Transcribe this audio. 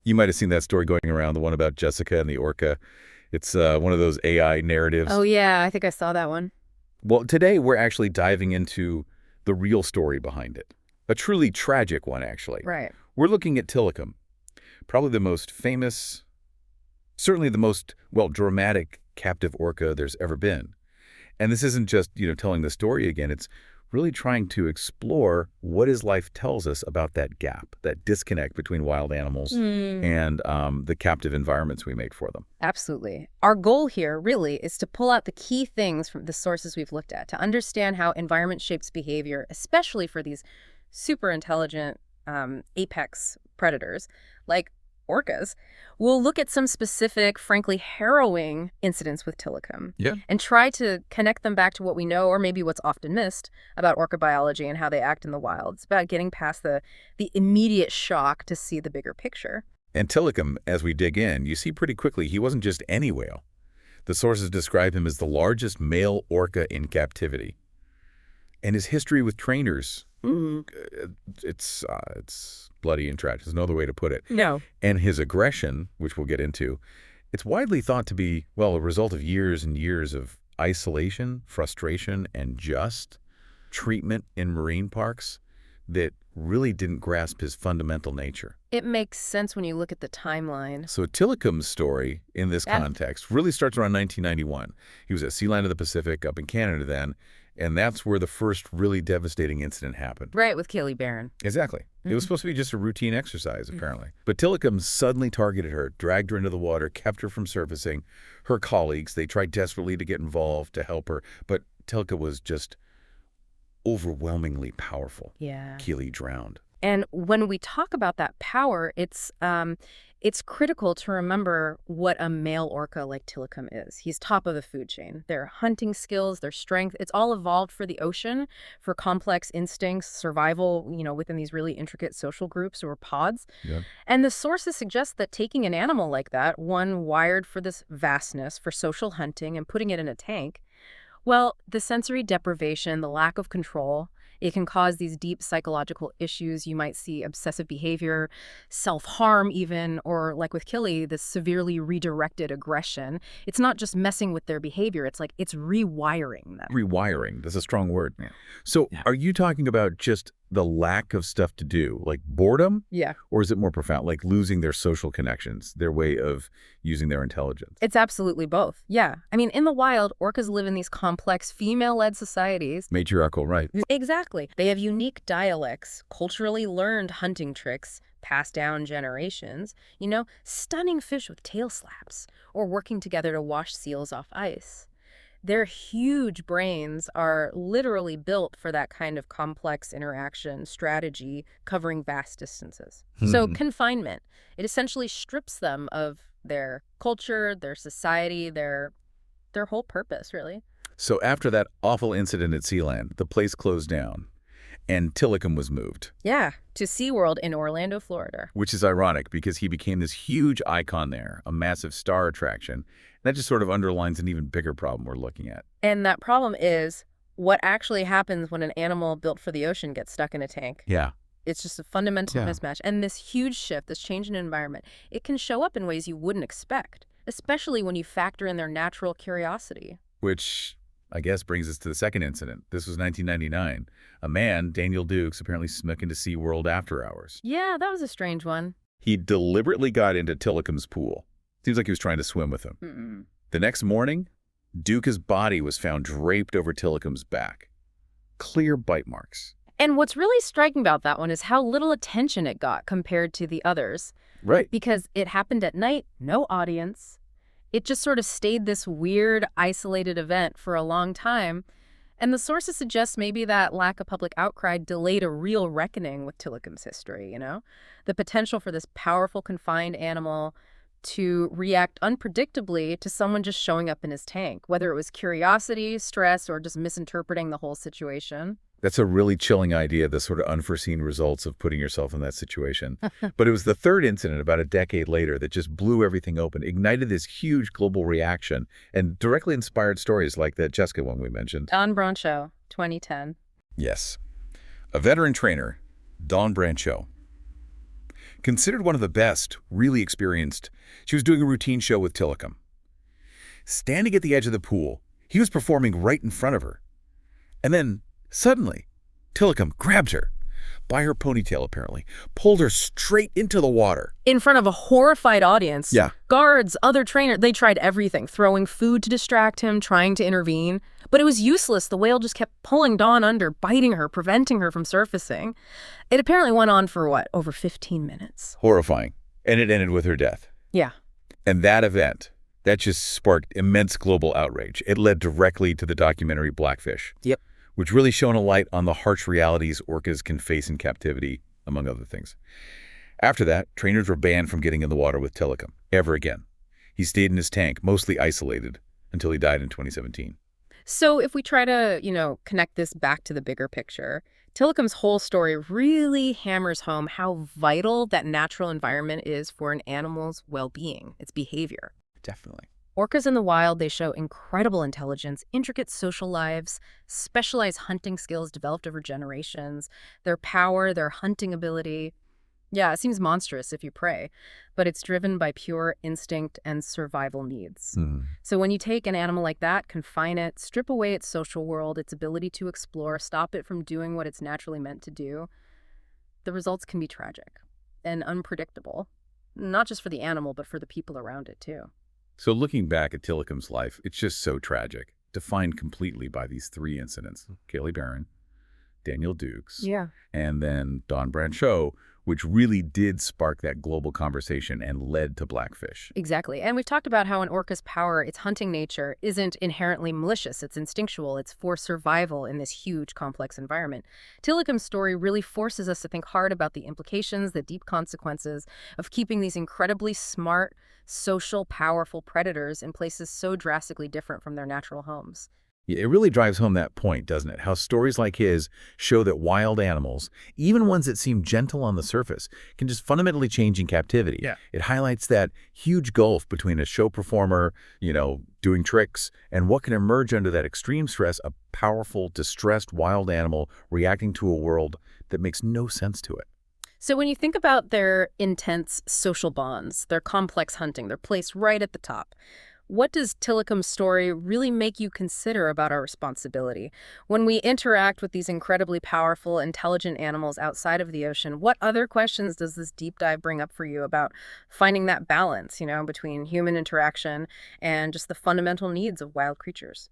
You might have seen that story going around, the one about Jessica and the orca. It's one of those AI Oh, narratives. yeah, I think I saw that one. Well, today we're actually diving into the real story behind it. A truly tragic one, actually. Right. We're looking at Tilikum, probably the most famous, certainly the most, well, dramatic captive orca there's ever been. And this isn't just, telling the story again. It's really trying to explore what his life tells us about that gap, that disconnect between wild animals Hmm. and the captive environments we make for them. Absolutely. Our goal here really is to pull out the key things from the sources we've looked at to understand how environment shapes behavior, especially for these super intelligent apex predators like orcas. We'll look at some specific, frankly harrowing incidents with Tilikum Yeah. and try to connect them back to what we know, or maybe what's often missed, about orca biology and how they act in the wild. It's about getting past the immediate shock to see the bigger picture. And Tilikum, as we dig in, you see pretty quickly he wasn't just any whale. The sources describe him as the largest male orca in captivity. And his history with trainers, it's bloody and tragic. There's no other way to put it. No. And his aggression, which we'll get into, it's widely thought to be, well, a result of years and years of isolation, frustration, and just treatment in marine parks that really didn't grasp his fundamental nature. It makes sense when you look at the timeline. So Tilikum's story in this Yeah. context really starts around 1991. He was at Sea Lion of the Pacific up in Canada then, and that's where the first really devastating incident happened. Right, with Kaylee Barron. Exactly. It was supposed to be just a routine exercise, apparently. But Tilikum suddenly targeted her, dragged her into the water, kept her from surfacing. Her colleagues, they tried desperately to get involved to help her, but Tilikum was just overwhelmingly powerful. Yeah. Keely drowned. And when we talk about that power, it's critical to remember what a male orca like Tilikum is. He's top of the food chain. Their hunting skills, their strength, it's all evolved for the ocean, for complex instincts, survival, within these really intricate social groups or pods. Yeah. And the sources suggest that taking an animal like that, one wired for this vastness, for social hunting, and putting it in a tank, well, the sensory deprivation, the lack of control, it can cause these deep psychological issues. You might see obsessive behavior, self-harm even, or like with Killy, this severely redirected aggression. It's not just messing with their behavior. It's like it's rewiring them. Rewiring. That's a strong word. Yeah. So Yeah. are you talking about just the lack of stuff to do, like boredom? Yeah. Or is it more profound, like losing their social connections, their way of using their intelligence? It's absolutely both. Yeah. I mean, in the wild, orcas live in these complex female-led societies. Matriarchal, right. Exactly. They have unique dialects, culturally learned hunting tricks, passed down generations, stunning fish with tail slaps, or working together to wash seals off ice. Their huge brains are literally built for that kind of complex interaction strategy covering vast distances. So confinement, it essentially strips them of their culture, their society, their whole purpose, really. So after that awful incident at Sealand, the place closed down and Tilikum was moved, Yeah, to SeaWorld in Orlando, Florida. which is ironic because he became this huge icon there, a massive star attraction. That just sort of underlines an even bigger problem we're looking at. And that problem is what actually happens when an animal built for the ocean gets stuck in a tank. Yeah. It's just a fundamental Yeah. mismatch. And this huge shift, this change in environment, it can show up in ways you wouldn't expect, especially when you factor in their natural curiosity. Which I guess brings us to the second incident. This was 1999. A man, Daniel Dukes, apparently snuck into SeaWorld after hours. Yeah, that was a strange one. He deliberately got into Tilikum's pool. Seems like he was trying to swim with him. Mm-mm. The next morning, Duke's body was found draped over Tilikum's back. Clear bite marks. And what's really striking about that one is how little attention it got compared to the others. Right. Because it happened at night, no audience. It just sort of stayed this weird, isolated event for a long time. And the sources suggest maybe that lack of public outcry delayed a real reckoning with Tilikum's history, The potential for this powerful, confined animal to react unpredictably to someone just showing up in his tank, whether it was curiosity, stress, or just misinterpreting the whole situation. That's a really chilling idea, the sort of unforeseen results of putting yourself in that situation. But it was the third incident about a decade later that just blew everything open, ignited this huge global reaction, and directly inspired stories like that Jessica one we mentioned. Don Brancho, 2010. Yes. A veteran trainer, Don Brancho, Considered one of the best, really experienced, she was doing a routine show with Tilikum. Standing at the edge of the pool, he was performing right in front of her. And then, suddenly, Tilikum grabbed her, by her ponytail apparently, pulled her straight into the water. In front of a horrified audience. Yeah. Guards, other trainers, they tried everything, throwing food to distract him, trying to intervene. But it was useless. The whale just kept pulling Dawn under, biting her, preventing her from surfacing. It apparently went on for, over 15 minutes? Horrifying. And it ended with her death. Yeah. And that event, that just sparked immense global outrage. It led directly to the documentary Blackfish. Yep. Which really shone a light on the harsh realities orcas can face in captivity, among other things. After that, trainers were banned from getting in the water with Tilikum, ever again. He stayed in his tank, mostly isolated, until he died in 2017. So if we try to, connect this back to the bigger picture, Tilikum's whole story really hammers home how vital that natural environment is for an animal's well-being, its behavior. Definitely. Orcas in the wild, they show incredible intelligence, intricate social lives, specialized hunting skills developed over generations, their power, their hunting ability. Yeah, it seems monstrous if you pray, but it's driven by pure instinct and survival needs. So when you take an animal like that, confine it, strip away its social world, its ability to explore, stop it from doing what it's naturally meant to do, the results can be tragic and unpredictable, not just for the animal, but for the people around it too. So looking back at Tilikum's life, it's just so tragic, defined completely by these three incidents. Kaylee Barron, Daniel Dukes, and then Dawn Brancheau, which really did spark that global conversation and led to Blackfish. Exactly. And we've talked about how an orca's power, its hunting nature, isn't inherently malicious. It's instinctual. It's for survival in this huge, complex environment. Tilikum's story really forces us to think hard about the implications, the deep consequences of keeping these incredibly smart, social, powerful predators in places so drastically different from their natural homes. Yeah, it really drives home that point, doesn't it? How stories like his show that wild animals, even ones that seem gentle on the surface, can just fundamentally change in captivity. Yeah. It highlights that huge gulf between a show performer, doing tricks, and what can emerge under that extreme stress, a powerful, distressed wild animal reacting to a world that makes no sense to it. So when you think about their intense social bonds, their complex hunting, they're placed right at the top. What does Tilikum's story really make you consider about our responsibility? When we interact with these incredibly powerful, intelligent animals outside of the ocean, what other questions does this deep dive bring up for you about finding that balance, between human interaction and just the fundamental needs of wild creatures?